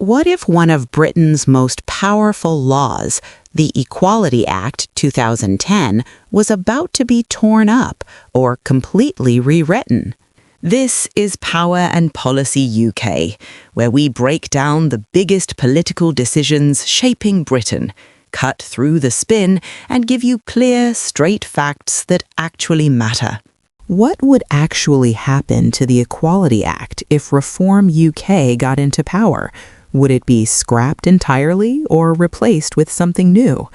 what if one of Britain's most powerful laws, the Equality Act 2010, was about to be torn up or completely rewritten? This is Power and Policy UK, where we break down the biggest political decisions shaping Britain, cut through the spin, and give you clear, straight facts that actually matter. What would actually happen to the Equality Act if Reform UK got into power? Would it be scrapped entirely or replaced with something new?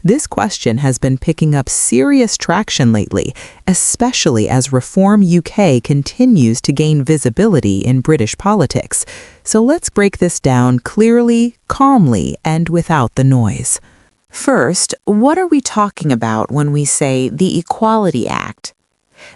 This question has been picking up serious traction lately, especially as Reform UK continues to gain visibility in British politics. So let's break this down clearly, calmly, and without the noise. First, what are we talking about when we say the Equality Act?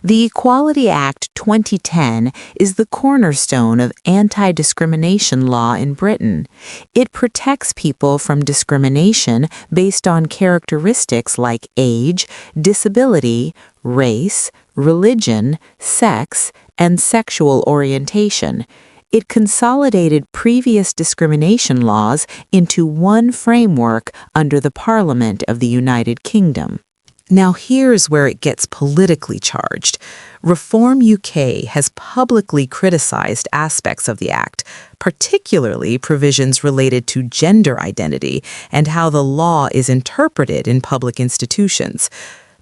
The Equality Act 2010 is the cornerstone of anti-discrimination law in Britain. It protects people from discrimination based on characteristics like age, disability, race, religion, sex, and sexual orientation. It consolidated previous discrimination laws into one framework under the Parliament of the United Kingdom. Now here's where it gets politically charged. Reform UK has publicly criticized aspects of the Act, particularly provisions related to gender identity and how the law is interpreted in public institutions.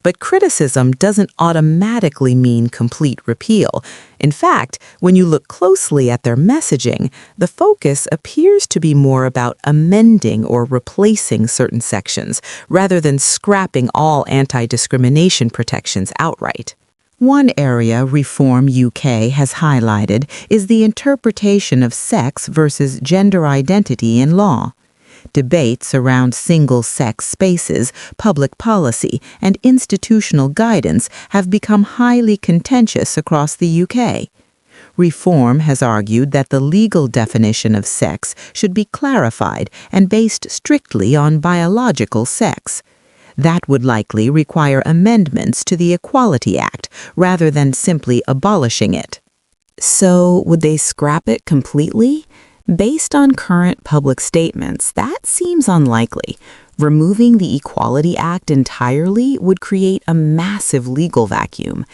But criticism doesn't automatically mean complete repeal. In fact, when you look closely at their messaging, the focus appears to be more about amending or replacing certain sections, rather than scrapping all anti-discrimination protections outright. One area Reform UK has highlighted is the interpretation of sex versus gender identity in law. Debates around single-sex spaces, public policy, and institutional guidance have become highly contentious across the UK. Reform has argued that the legal definition of sex should be clarified and based strictly on biological sex. That would likely require amendments to the Equality Act rather than simply abolishing it. So, would they scrap it completely? Based on current public statements, that seems unlikely. Removing the Equality Act entirely would create a massive legal vacuum.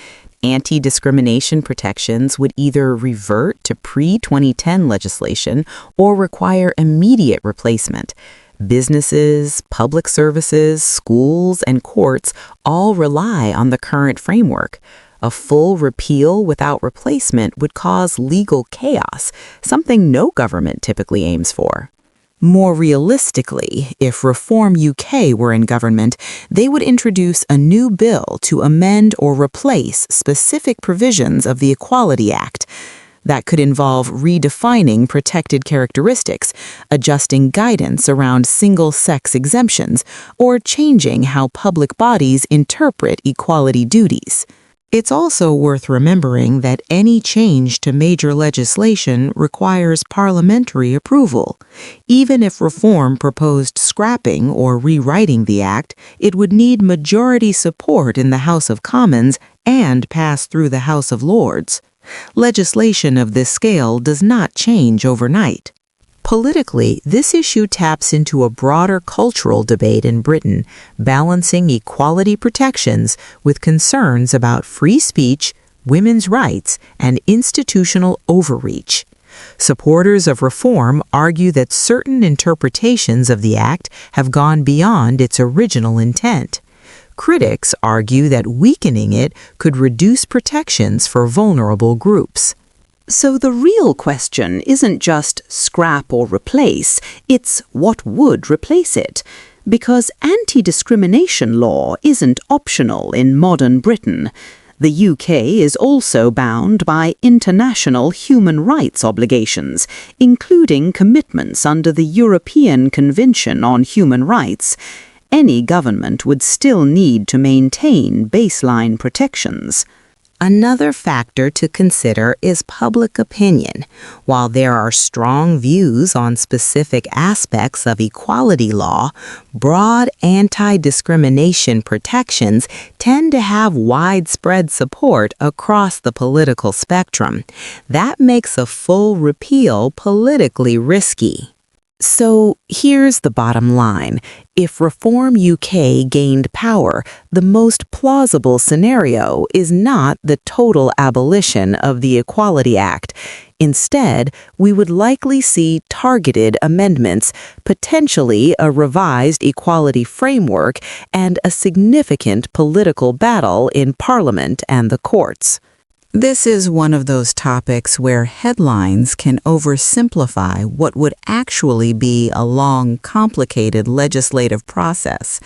Anti-discrimination protections would either revert to pre-2010 legislation or require immediate replacement. Businesses, public services, schools, and courts all rely on the current framework. A full repeal without replacement would cause legal chaos, something no government typically aims for. More realistically, if Reform UK were in government, they would introduce a new bill to amend or replace specific provisions of the Equality Act. That could involve redefining protected characteristics, adjusting guidance around single-sex exemptions, or changing how public bodies interpret equality duties. It's also worth remembering that any change to major legislation requires parliamentary approval. Even if Reform proposed scrapping or rewriting the Act, it would need majority support in the House of Commons and pass through the House of Lords. Legislation of this scale does not change overnight. Politically, this issue taps into a broader cultural debate in Britain, balancing equality protections with concerns about free speech, women's rights, and institutional overreach. Supporters of reform argue that certain interpretations of the Act have gone beyond its original intent. Critics argue that weakening it could reduce protections for vulnerable groups. So the real question isn't just scrap or replace, it's what would replace it. Because anti-discrimination law isn't optional in modern Britain. The UK is also bound by international human rights obligations, including commitments under the European Convention on Human Rights. Any government would still need to maintain baseline protections. Another factor to consider is public opinion. While there are strong views on specific aspects of equality law, broad anti-discrimination protections tend to have widespread support across the political spectrum. That makes a full repeal politically risky. So here's the bottom line. If Reform UK gained power, the most plausible scenario is not the total abolition of the Equality Act. Instead, we would likely see targeted amendments, potentially a revised equality framework, and a significant political battle in Parliament and the courts. This is one of those topics where headlines can oversimplify what would actually be a long, complicated legislative process.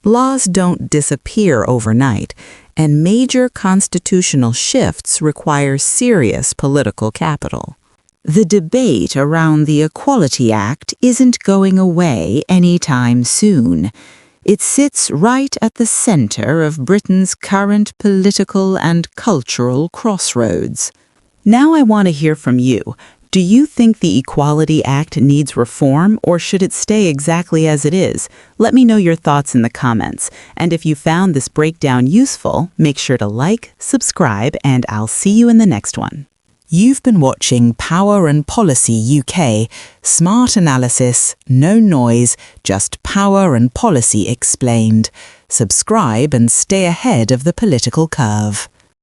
Laws don't disappear overnight, and major constitutional shifts require serious political capital. The debate around the Equality Act isn't going away anytime soon. It sits right at the center of Britain's current political and cultural crossroads. Now I want to hear from you. Do you think the Equality Act needs reform, or should it stay exactly as it is? Let me know your thoughts in the comments. And if you found this breakdown useful, make sure to like, subscribe, and I'll see you in the next one. You've been watching Power and Policy UK. Smart analysis, no noise, just power and policy explained. Subscribe and stay ahead of the political curve.